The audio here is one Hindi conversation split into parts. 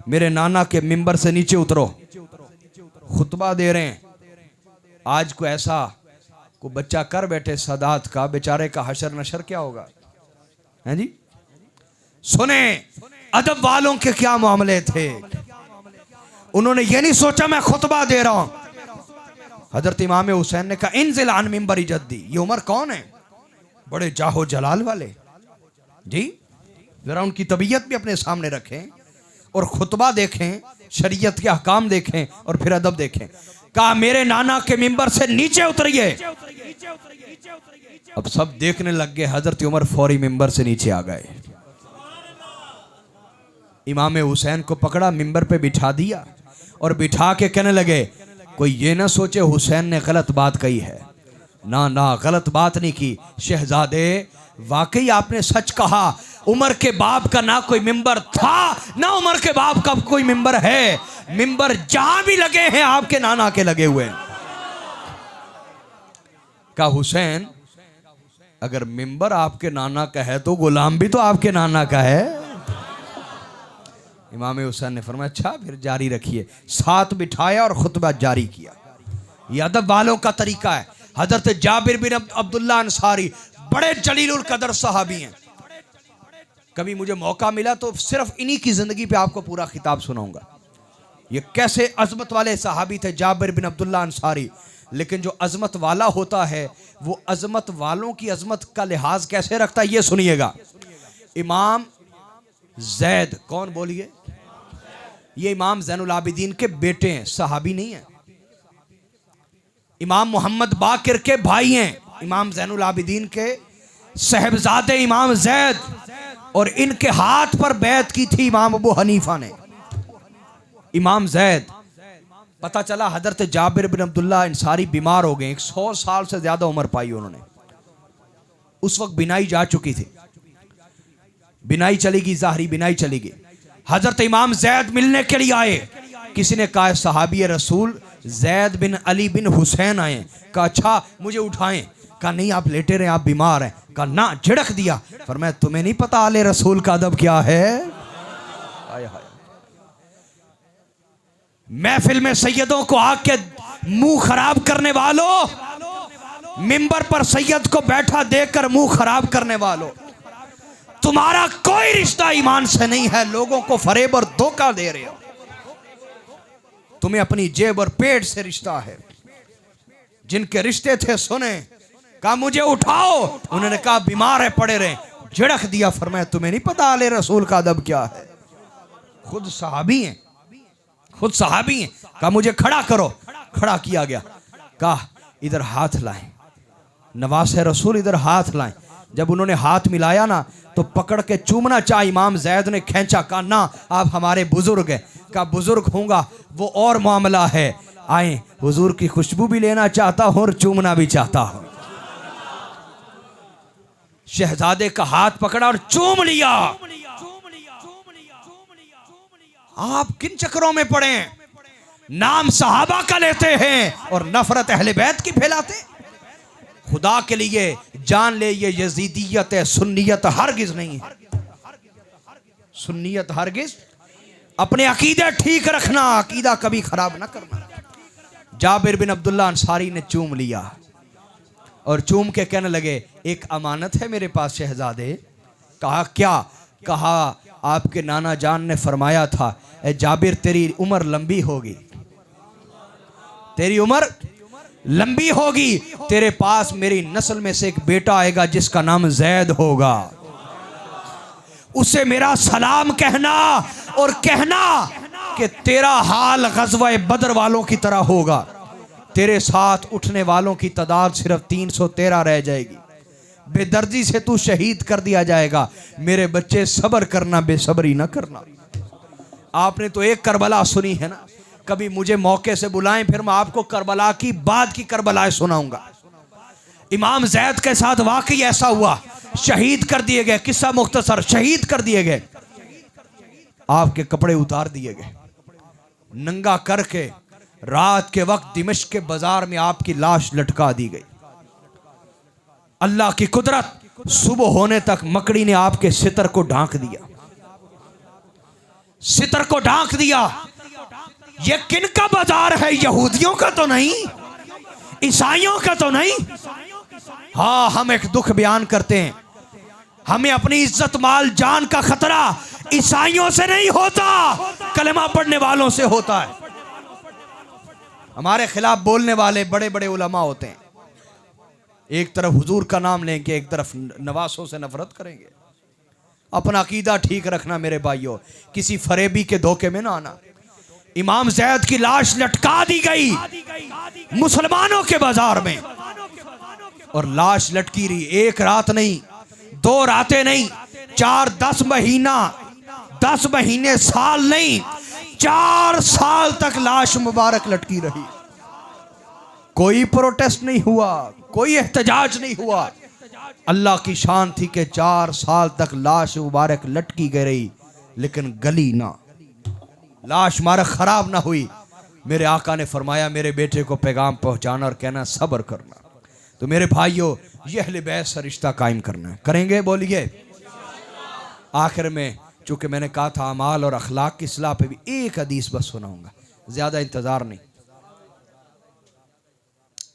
मेरे नाना के मिंबर से नीचे उतरो। खुतबा दे रहे हैं। आज को ऐसा को बच्चा कर बैठे सादात का, बेचारे का हशर नशर क्या होगा? हैं जी? सुने अदब वालों के क्या मामले थे। उन्होंने ये नहीं सोचा मैं खुतबा दे रहा हूं। हजरत इमाम हुसैन ने कहा इंजिल अन मिंबरी जद्दी। ये उमर कौन है? बड़े जाहो जलाल वाले जी। जरा उनकी तबीयत भी अपने सामने रखें और खुतबा देखें, शरीयत के अहकाम देखें और फिर अदब देखें। कहा मेरे नाना के मिंबर से नीचे उतरिए। अब सब देखने लग गए। हजरत उमर फौरी मिंबर से नीचे आ गए। इमाम हुसैन को पकड़ा, मिंबर पे बिठा दिया और बिठा के कहने लगे कोई ये ना सोचे हुसैन ने गलत बात कही है। ना ना, गलत बात नहीं की शहजादे, वाकई आपने सच कहा। उमर के बाप का ना कोई मिंबर था ना उमर के बाप का कोई मिंबर है। मिंबर जहां भी लगे हैं आपके नाना के लगे हुए हैं। का हुसैन अगर मिंबर आपके नाना का है तो गुलाम भी तो आपके नाना का है। इमाम हुसैन ने फरमाया अच्छा फिर जारी रखिए। साथ बिठाया और खुतबा जारी किया। यह अदब वालों का तरीका है। हजरत जाबिर बिन अब्दुल्लाह अंसारी बड़े जलीलुल कदर सहाबी हैं। कभी मुझे मौका मिला तो सिर्फ इन्हीं की जिंदगी पे आपको पूरा खिताब सुनाऊंगा। ये कैसे अजमत वाले सहाबी थे जाबिर बिन अब्दुल्लाह अंसारी। लेकिन जो अजमत वाला होता है वो अजमत वालों की अजमत का लिहाज कैसे रखता है ये सुनिएगा। इमाम जैद, कौन बोलिए? ये इमाम ज़ैनुल आबिदीन के बेटे हैं, सहाबी नहीं है। इमाम मोहम्मद बाकिर के भाई हैं। इमाम ज़ैनुल आबिदीन के साहबजादे इमाम जैद, और इनके हाथ पर बैत की थी इमाम अबू हनीफा ने। इमाम जैद, पता चला हजरत जाबिर बिन अब्दुल्लाह अंसारी बीमार हो गए। 100 साल से ज्यादा उम्र पाई उन्होंने। उस वक्त बिनाई जा चुकी थी। बिनाई चली गई, ज़ाहरी बिनाई चली गई। हजरत इमाम जैद मिलने के लिए आए। किसी ने कहा सहाबी रसूल जैद बिन अली बिन हुसैन आए। कहा अच्छा मुझे उठाएं। कहा नहीं आप लेटे रहे, आप बीमार हैं। कहा ना, झिड़क दिया। फरमाया तुम्हें नहीं पता आले रसूल का अदब क्या है? हाय हाय। महफिल में सैयदों को आके मुंह खराब करने वालों, मिंबर पर सैयद को बैठा देखकर मुंह खराब करने वालों, तुम्हारा कोई रिश्ता ईमान से नहीं है। लोगों को फरेब और धोखा दे रहे हो। तुम्हें अपनी जेब और पेट से रिश्ता है। जिनके रिश्ते थे सुने, कहा मुझे उठाओ। उन्होंने कहा बीमार है, पड़े रहे। झिड़क दिया। फरमाया तुम्हें नहीं पता आले रसूल का अदब क्या है? खुद सहाबी हैं, खुद सहाबी हैं। कहा मुझे खड़ा करो। खड़ा किया गया। कहा इधर हाथ लाएं। नवासे रसूल इधर हाथ लाएं। जब उन्होंने हाथ मिलाया ना तो पकड़ के चूमना चाहा। इमाम जैद ने खींचा। कहा ना आप हमारे बुजुर्ग हैं। कहा बुजुर्ग होऊंगा वो और मामला है। आए, हुजूर की खुशबू भी लेना चाहता हूं और चूमना भी चाहता हूं। शहजादे का हाथ पकड़ा और चूम लिया। आप किन चक्करों में पड़े हैं? नाम सहाबा का लेते हैं और नफरत अहले बैत की फैलाते। खुदा के लिए जान ले ये यजीदियत है, सुन्नियत हरगिज नहीं है। सुन्नियत हरगिज। अपने अकीदे ठीक रखना, अकीदा कभी खराब ना करना। जाबिर बिन अब्दुल्लाह अंसारी ने चूम लिया और चूम के कहने लगे एक अमानत है मेरे पास शहजादे। कहा क्या? कहा आपके नाना जान ने फरमाया था ए जाबिर तेरी उम्र लंबी होगी, तेरी उम्र लंबी होगी। तेरे पास मेरी नस्ल में से एक बेटा आएगा जिसका नाम जैद होगा। उसे मेरा सलाम कहना और कहना कि तेरा हाल ग़ज़वा बदर वालों की तरह होगा। तेरे साथ उठने वालों की तादाद सिर्फ 313 रह जाएगी। बेदर्दी से तू शहीद कर दिया जाएगा। मेरे बच्चे सब्र करना, बेसब्री ना करना। आपने तो एक करबला सुनी है ना। कभी मुझे मौके से बुलाएं, फिर मैं आपको करबला की बाद की करबलाएं सुनाऊंगा। इमाम जैद के साथ वाकई ऐसा हुआ। शहीद कर दिए गए। किस्सा मुख्तसर, शहीद कर दिए गए। आपके कपड़े उतार दिए गए, नंगा करके रात के वक्त दिमश्क के बाजार में आपकी लाश लटका दी गई। अल्लाह की कुदरत, सुबह होने तक मकड़ी ने आपके सितर को ढांक दिया। सितर को ढांक दिया। ये किनका बाजार है? यहूदियों का तो नहीं, ईसाइयों का तो नहीं। हाँ, हम एक दुख बयान करते हैं, हमें अपनी इज्जत माल जान का खतरा ईसाइयों से नहीं होता, कलमा पढ़ने वालों से होता है। हमारे खिलाफ बोलने वाले बड़े बड़े उलमा होते हैं, एक तरफ हुजूर का नाम लेंगे, एक तरफ नवासों से नफरत करेंगे। अपना अकीदा ठीक रखना मेरे भाइयों, किसी फरेबी के धोखे में ना आना। इमाम ज़ैद की लाश लटका दी गई मुसलमानों के बाजार में, और लाश लटकी रही, एक रात नहीं, 2 रातें नहीं, 4 10 महीना, 10 महीने, साल नहीं, 4 साल तक लाश मुबारक लटकी रही। कोई प्रोटेस्ट नहीं हुआ, कोई एहतजाज नहीं हुआ। अल्लाह की शान थी कि 4 साल तक लाश मुबारक लटकी गई, लेकिन गली ना, लाश मुबारक खराब ना हुई। मेरे आका ने फरमाया मेरे बेटे को पैगाम पहुंचाना और कहना सब्र करना। तो मेरे भाइयों, यह अहले बैत से रिश्ता कायम करना है, करेंगे? बोलिए। आखिर में चूंकि मैंने कहा था अमाल और अखलाक की इस्लाह पे भी एक हदीस बस सुनाऊंगा, ज्यादा इंतजार नहीं।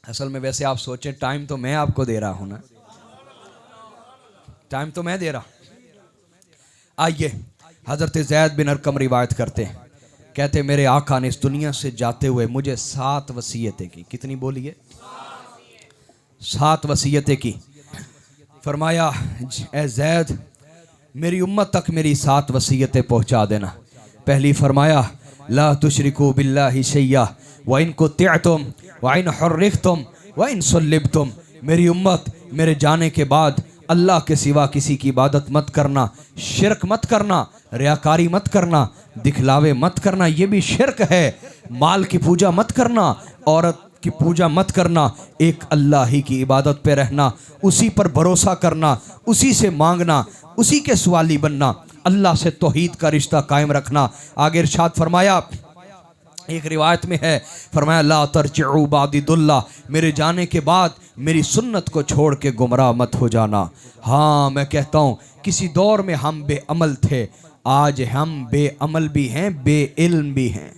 असल में वैसे आप सोचें, टाइम तो मैं आपको दे रहा हूं ना, टाइम तो मैं दे रहा। आइए, हजरत ज़ैद बिन अरकम रिवायत करते हैं, कहते मेरे आका ने इस दुनिया से जाते हुए मुझे 7 वसीयतें की। कितनी बोलिए? 7 वसीयतें की। फरमाया ए ज़ैद, मेरी उम्मत तक मेरी 7 वसीयतें पहुंचा देना। पहली फरमाया ला तुशरिकू बिल्लाहि शैया व इन कुतिअतुम व इन हुर्रिख्तुम व इन सुल्लिबतुम। मेरी उम्मत मेरे जाने के बाद अल्लाह के सिवा किसी की इबादत मत करना, शिरक मत करना, रियाकारी मत करना, दिखलावे मत करना, ये भी शिरक है। माल की पूजा मत करना, औरत की पूजा मत करना, एक अल्लाह ही की इबादत पे रहना, उसी पर भरोसा करना, उसी से मांगना, उसी के सवाली बनना, अल्लाह से तौहीद का रिश्ता कायम रखना। आगे इरशाद फरमाया, एक रिवायत में है, फरमाया ला तरजिउ बादी दुल्ला, मेरे जाने के बाद मेरी सुन्नत को छोड़ के गुमराह मत हो जाना। हाँ, मैं कहता हूँ किसी दौर में हम बेअमल थे, आज हम बेअमल भी हैं, बेइल्म भी हैं,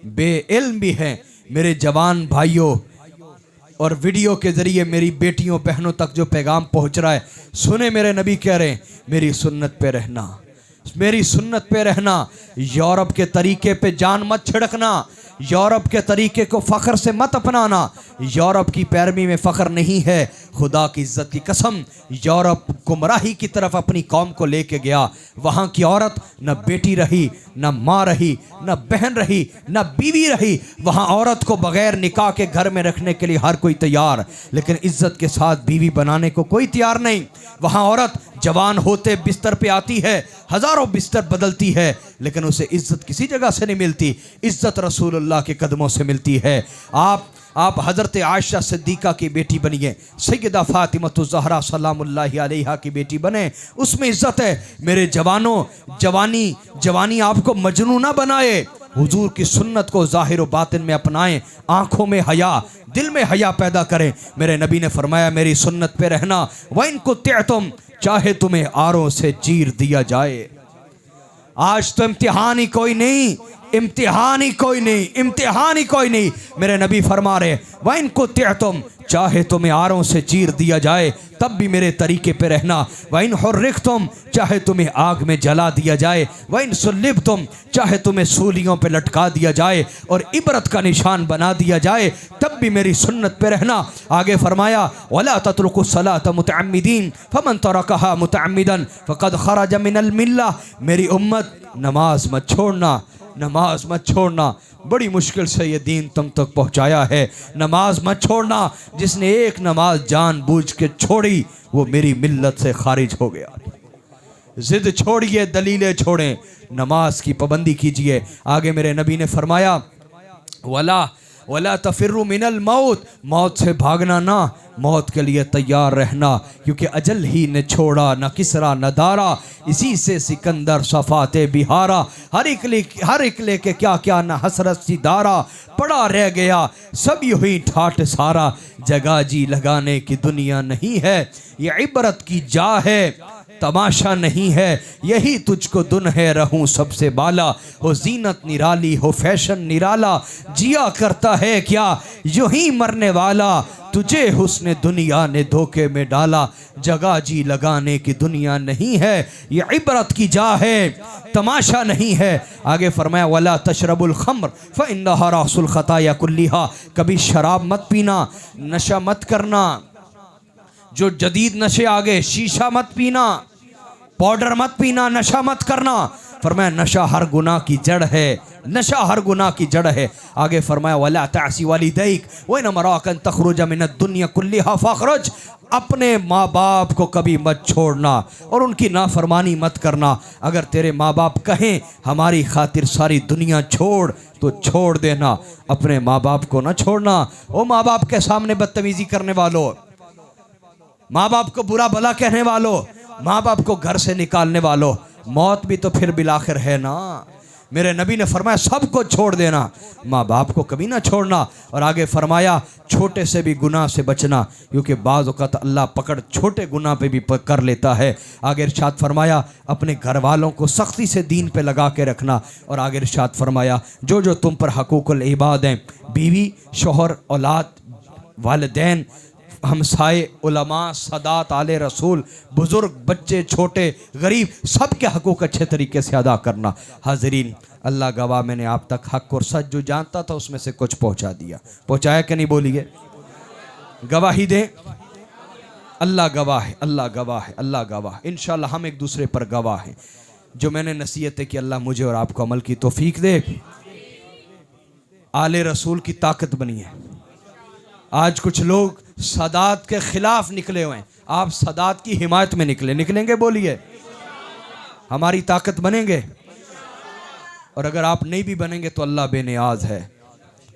बेइल्म भी हैं। मेरे जवान भाइयों, और वीडियो के जरिए मेरी बेटियों बहनों तक जो पैगाम पहुँच रहा है, सुने, मेरे नबी कह रहे हैं मेरी सुन्नत पे रहना, मेरी सुन्नत पे रहना। यूरोप के तरीके पे जान मत छिड़कना, यूरोप के तरीके को फ़ख्र से मत अपनाना। यूरोप की पैरवी में फ़ख्र नहीं है, खुदा की इज़्ज़त की कसम, यूरोप गुमराही की तरफ अपनी कौम को लेके गया। वहाँ की औरत न बेटी रही, न माँ रही, न बहन रही, न बीवी रही। वहाँ औरत को बग़ैर निकाह के घर में रखने के लिए हर कोई तैयार, लेकिन इज़्ज़त के साथ बीवी बनाने को कोई तैयार नहीं। वहाँ औरत जवान होते बिस्तर पे आती है, हज़ारों बिस्तर बदलती है, लेकिन उसे इज़्ज़त किसी जगह से नहीं मिलती। इज़्ज़त रसूलुल्लाह के कदमों से मिलती है। आप हज़रत आयशा सिद्दीक़ा की बेटी बनिए, सैयदा फ़ातिमतुज़ ज़हरा सलामुल्लाहि अलैहा की बेटी बने, उसमें इज़्ज़त है। मेरे जवानों, जवानी आपको मजनू ना बनाए, हुजूर की सुन्नत को ज़ाहिर व बातिन में अपनाएं, आँखों में हया, दिल में हया पैदा करें। मेरे नबी ने फरमाया मेरी सुन्नत पे रहना, व इनको तुम, चाहे तुम्हें आरों से चीर दिया जाए। आज तो इम्तिहान ही कोई नहीं, इम्तिहान ही कोई नहीं, इम्तिहान ही कोई नहीं। मेरे नबी फरमा रहे व इनको तुम, चाहे तुम्हें आरों से चीर दिया जाए तब भी मेरे तरीके पे रहना। व इन हुर्रिख्तुम, चाहे तुम्हें आग में जला दिया जाए। व इन सुल्लिबतुम, चाहे तुम्हें सूलियों पे लटका दिया जाए और इबरत का निशान बना दिया जाए तब भी मेरी सुन्नत पे रहना। आगे फरमाया वला तत्रुकु सलात मुतअम्मिदीन फमन तरकहा मुतअम्मिदन फ़क़द खरज मिनल मिल्ला। मेरी उम्मत नमाज मत छोड़ना, नमाज मत छोड़ना। बड़ी मुश्किल से ये दीन तुम तक पहुँचाया है, नमाज मत छोड़ना। जिसने एक नमाज जानबूझ के छोड़ी वो मेरी मिल्लत से खारिज हो गया। जिद छोड़िए, दलीलें छोड़ें, नमाज की पाबंदी कीजिए। आगे मेरे नबी ने फरमाया वला तफिर्रु मिनल मौत, मौत से भागना ना, मौत के लिए तैयार रहना, क्योंकि अजल ही ने छोड़ा न किसरा न दारा, इसी से सिकंदर सफ़ाते बिहारा। हर एक लेके क्या क्या न हसरत सी दारा, पड़ा रह गया सब यूं ठाट सारा। जगह जी लगाने की दुनिया नहीं है, ये इबरत की जा है, तमाशा नहीं है, यही तुझको दुन है रहूं सबसे बाला। हो जीनत निराली हो फैशन निराला, जिया करता है क्या यूं ही मरने वाला। तुझे हुस्न दुनिया ने धोखे में डाला, जगह जी लगाने की दुनिया नहीं है, ये इबरत की जा है तमाशा नहीं है। आगे फरमाया वला तशरबुल खम्र फ़इन्नहा रासुल खताया कुल्लिहा, कभी शराब मत पीना, नशा मत करना। जो जदीद नशे आ गए, शीशा मत पीना, पाउडर मत पीना, नशा मत करना। फरमाया नशा हर गुनाह की जड़ है, नशा हर गुनाह की जड़ है। आगे फरमाया वला तासी वालिदैक व इन मराकन तखरुज मिनद दुनिया कुल्लिहा फखरुज, अपने माँ बाप को कभी मत छोड़ना और उनकी नाफरमानी मत करना। अगर तेरे माँ बाप कहें हमारी खातिर सारी दुनिया छोड़ तो छोड़ देना, अपने माँ बाप को ना छोड़ना। ओ माँ बाप के सामने बदतमीजी करने वालों, माँ बाप को बुरा भला कहने वालों, माँ बाप को घर से निकालने वालों, मौत भी तो फिर बिलाखिर है ना। मेरे नबी ने फरमाया सबको छोड़ देना, माँ बाप को कभी ना छोड़ना। और आगे फरमाया छोटे से भी गुनाह से बचना, क्योंकि बाज़ औक़ात अल्लाह पकड़ छोटे गुनाह पे भी कर लेता है। आगे इरशाद फरमाया अपने घर वालों को सख्ती से दीन पे लगा के रखना। और आगे इरशाद फरमाया जो जो तुम पर हकूक़ुल इबाद हैं, बीवी, शोहर, औलाद, वालिदैन, हमसाए, उलमा, सदात, आले रसूल, बुज़ुर्ग, बच्चे, छोटे, गरीब, सब के हकूक़ अच्छे तरीके से अदा करना। हाज़रीन, अल्लाह गवाह मैंने आप तक हक और सच जो जानता था उसमें से कुछ पहुँचा दिया। पहुँचाया कि नहीं बोलिए? गवाही दें। अल्लाह गवाह है, अल्लाह गवाह है, अल्लाह गवाह। इंशाअल्लाह हम एक दूसरे पर गवाह हैं। जो मैंने नसीहतें की अल्लाह मुझे और आपको अमल की तौफीक दे। आले रसूल की ताकत बनी है। आज कुछ लोग सदात के खिलाफ निकले हुए हैं, आप सदात की हिमायत में निकलेंगे बोलिए? हमारी ताकत बनेंगे। और अगर आप नहीं भी बनेंगे तो अल्लाह बेनियाज है,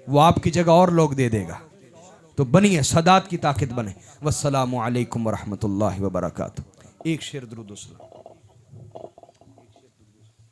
वो आपकी जगह और लोग दे देगा। तो बनिए, सदात की ताकत बने। वस्सलामु अलैकुम वरहमतुल्लाहि वबरकातुहू। एक शेर दुरूद सलाम।